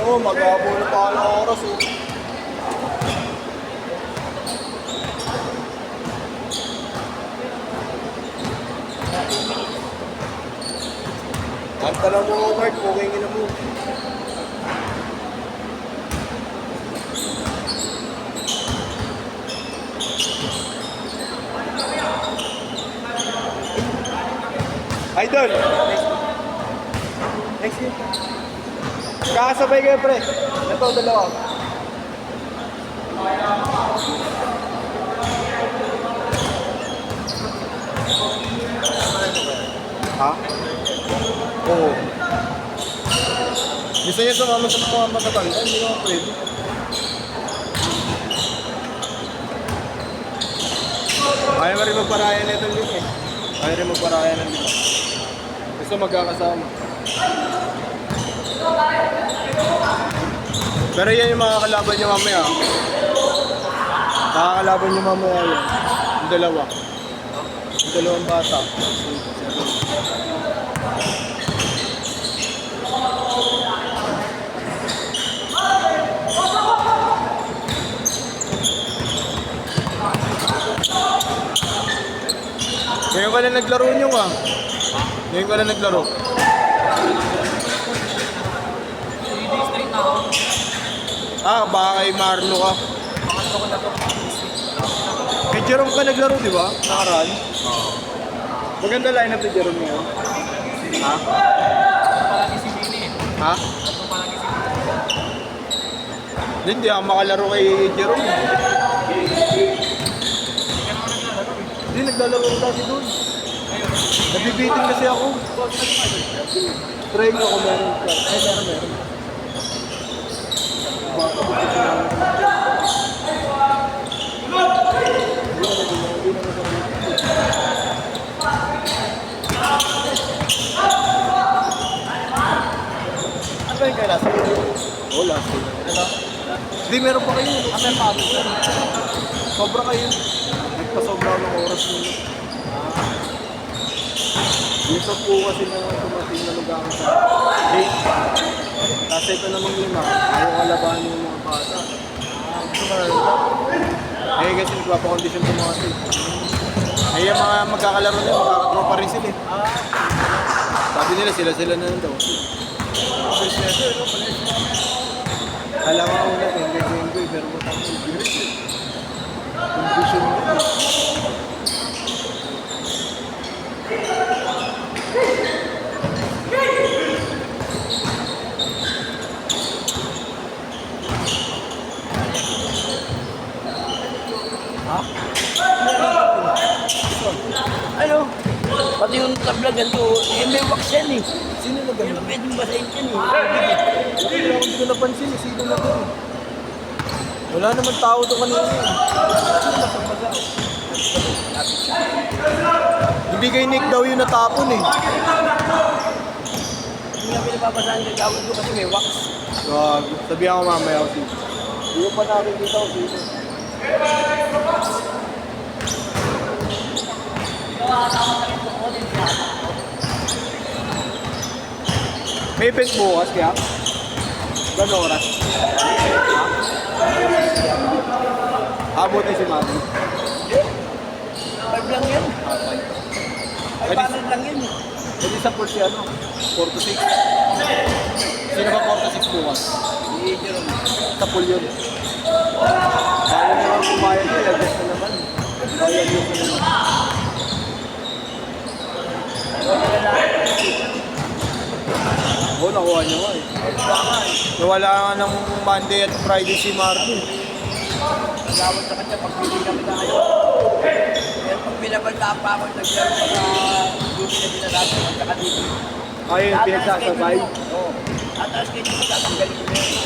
mo, mag-aabol pa ka ng oras oh. Kanta lang mo, Mark, okay na mo. Idol! Next year. Kakasabay kayo, pre. Ito, dalawa. Ha? Oo. Gusto niya sumama sa mga matatanda, hindi naman pwede. Ayaw mo rin magparaya na itong link eh. Ayaw rin magparaya ng link. Gusto magkakasama. Pero yan yung mga kalaban nyo mamaya. Nakakalaban nyo mamaya yan. Yung dalawa. Yung dalawang bata. Ngayon ka na naglaro nyo ah. Ngayon ka na naglaro. 3 days straight na ako. Ah, baka kay Marlo ka. Pangatlo ko na to. Kay Jerome ka naglaro, di ba? Nakaraan. Maganda line-up ni Jerome ngayon. Ha? Palagi si Billy eh. Ha? Tatlo palagi si Billy. Hindi ako makalaro kay Jerome. Hindi, naglalaro ko kasi doon. Nabibitin kasi ako. Trying ako meron ka. Ay, meron. Ano yung kaya last year? Oo, last year. Hindi, meron pa kayo. Meron pa ako. Sobra kayo. Nagpasobra ng oras nyo. Yung sa po kasi na tumating na lugar sa gate. Kasi ito namang lima, ayaw kalabahan yung mga bata. Gusto ka na eh kasi nagpapakondisyon sa mga team. Eh yung mga magkakalaro nila, magkakatropa rin sila eh. Sabi nila sila na lang daw. Alam ko una, enggoy, pero matang kondisyon nila. Ano? Pati yung tablagan ko, may wax yan eh. Sino na Hindi ganun? mo pwedeng basahin yan eh. Hindi ko napansin eh, sino na ganun? Wala naman tao doon kanina eh. Hindi kay Nick daw yung natapon eh. Hindi nga pinapabasahan yung gawin ko kasi may wax. Gago. Sabihan ko mamaya ako dito. Hindi ko pa nakikita ko dito. May event bukas kaya? Gano'ng oras? Abot na si Mami. Pag lang yan. Ay, paano lang yan eh. Hindi sa pool si ano? 4 to 6. Sino ba 4 to 6 bukas? Hindi, Jerome. Sa pool yun. Kaya naman kumayag yun, lagyan na naman. Kaya yun na naman. Oo, nakuha niya nga eh. Nawala nga ng Monday at Friday si Martin. Nagawad sa kanya pag hindi kami tayo. Pero pag binabalta pa ako, naglaro ko sa duty na dinalasan at saka dito. Ayun, pinagsasabay. Oo. At ang schedule ko, tatanggalin ko na yun.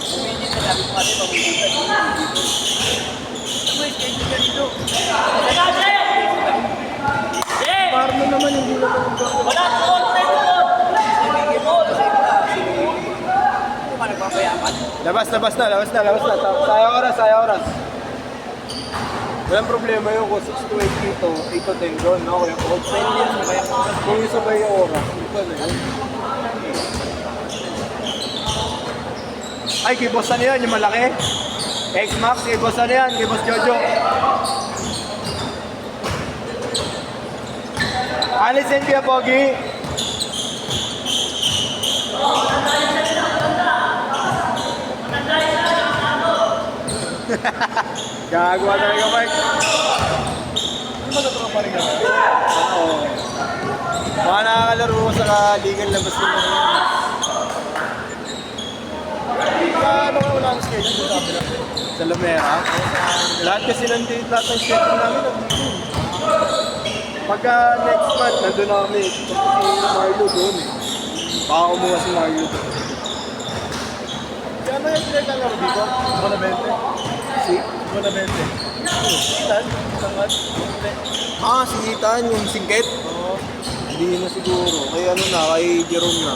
Kung hindi na sabi ko kasi mabubutan dito. Ano yung schedule ka dito? Marno naman hindi na Wala ko! Sabihin mo, kasi ano ka nagpapayaman? Labas na. Sayang oras. Walang problema yun kung 6 to 8 dito, 8 to 10 doon, no? Kaya kung 10 years na kaya kung yung sabay yung oras, ito na yun. Ay, kay boss ano yan, yung malaki? X-Max, kay boss ano yan, kay boss Jojo. Alis yan kaya, Pogi. Gagawa talaga, Mike. Ano ba ito pa rin kami? Oo. Mga nakakalaro ko sa legal labas ko naman. Ano ka wala ang schedule sa kabila? Sa Lumera? Lahat kasi nandito, lahat ng schedule namin nandito. Pagka next month, nandun na kami. Kasi si Marlo doon eh. Baka kumuha si Marlo doon. Kaya ano yung pinagkalaro dito? Bonavente? Si? Bonavente. Ilan? Sangat? Ah, si Ethan, yung singkit? Oo. Hindi na siguro. Kaya ano na, kay Jerome na.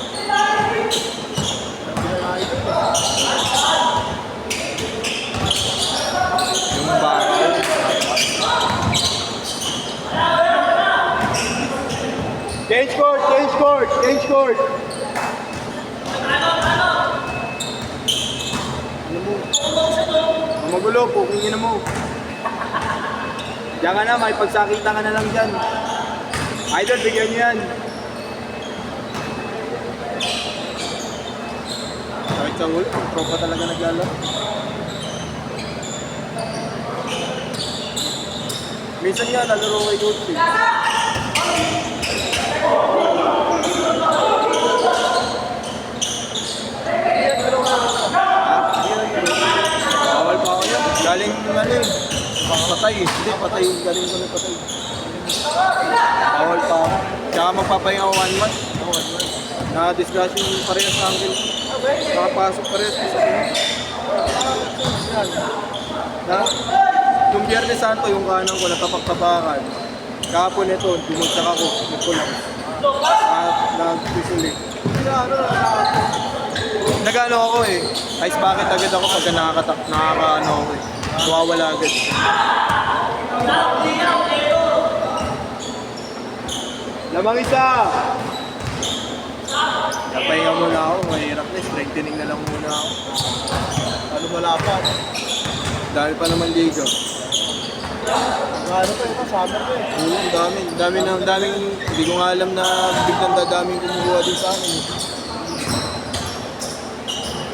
Yung bakal. Change court! Change court! Change court! Ano mo? Ang magulo, pukingin na mo. Diyan ka na, may pagsakita ka na lang dyan. Idol, bigyan nyo yan. Kahit sa ulo, tropa talaga naglalaro. Minsan nga, lalaro kay Coach. Bawal pa ako yan. Galing ano yun. Patay eh. Hindi, patay. Galing ko na patay. Bawal pa ako. Tsaka magpapahinga ako 1 month. Na-discussion yung parehas sa akin. Nakapasok parehas ko sa akin. Na, yung Biyernes Santo, yung kanan ko, natapak-tapakan. Kahapon ito, bumagsak ako. Nagpulang. At nag-pisulit. Nag-ano ako eh. Ice bucket agad ako pagka nakaka-ano ako eh. Nawawala agad. Lamang isa! Napahinga muna ako. Mahirap na. Strengthening na lang muna ako. Ano malapat? Dahil pa naman liga. Ano pa ito? Summer pa eh. Oo, ang daming, hindi ko nga alam na biglang dadaming kumukuha din sa akin.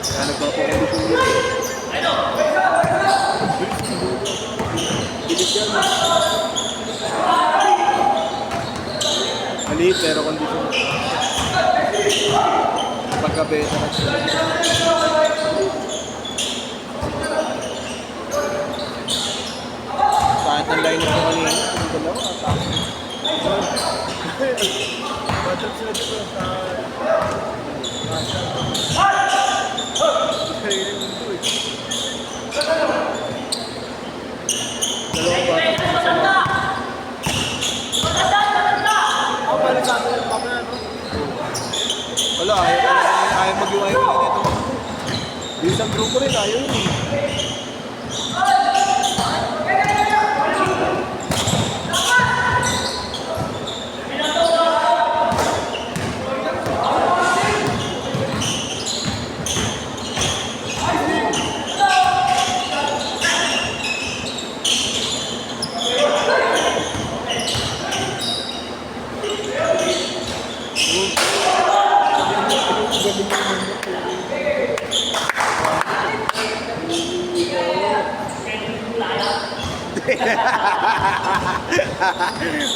Kaya nagpapakondisyon dito. Bilis yan. Maliit pero kondisyon. Pagkabeta na siya. Kahit ang line ko kanina, kung dalawa, atake. Matap sila dito sa... Kainin mo ito eh. Dalawang bata sa sama. Ang balik sa akin, papa na, no? Wala, ayaw mag-iwayo ulit ito. Yung isang grupo rin, ayaw yun eh.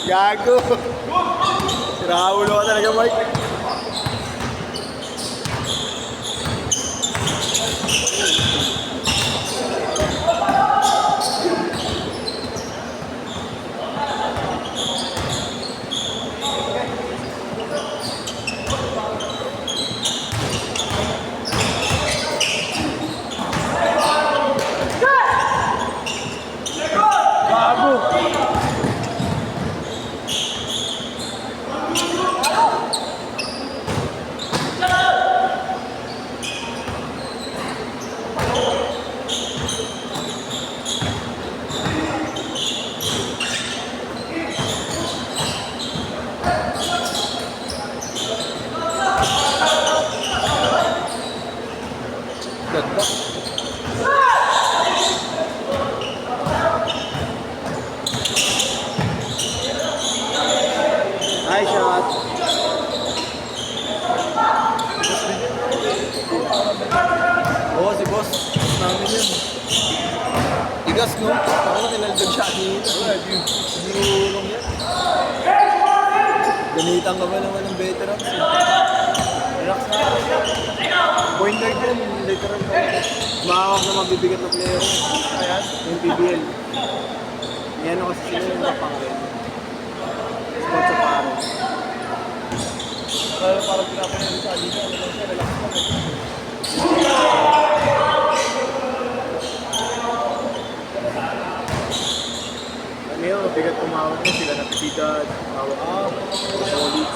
Gago. Siraulo ka talaga, Mike. Gago. Ganda. Nice shot. Oo, si boss. Boss namin yun. Tigas, no? Ako na kinaldag shot niya. Sinurong yan. Gamitan ka ba naman ng veterans? Relax na. Point guard yun, literal ko. Mahawak na mabibigat na player. Ayan, yung PBL. Yan ako kasi sila yung napangin. Spot sa paro. Pero parang pinapanyan sa alina, ano lang siya, relax lang. Ano yun, mabigat kumawag na sila napitidad, hawak up, solid.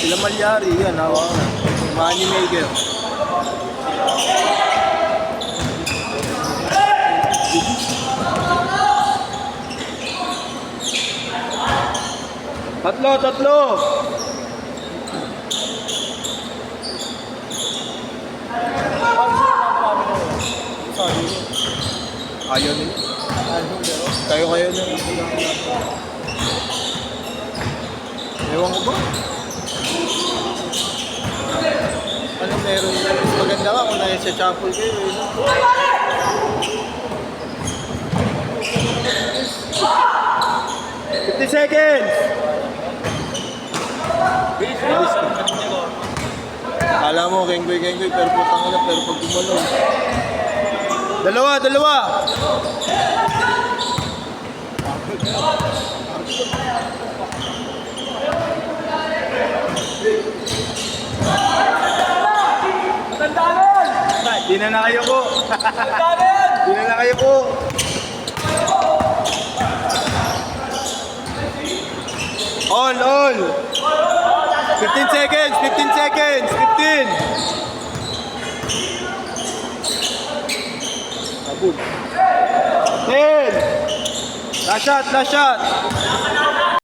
Sila Malyari, yan, hawak na. Money maker. Tatlo! Ayaw nila. Kayo na yung ewan ko ba? Ano meron yan? Mas maganda ka kung nasa chapel kayo eh. No? $50 seconds! Bilis ka. Kala mo, kenggoy, pero putang na, pero pag gumalaw. Dalawa! Di na kayo po. Di na kayo po. All. 15 seconds. 15. Abul. 10. Last shot.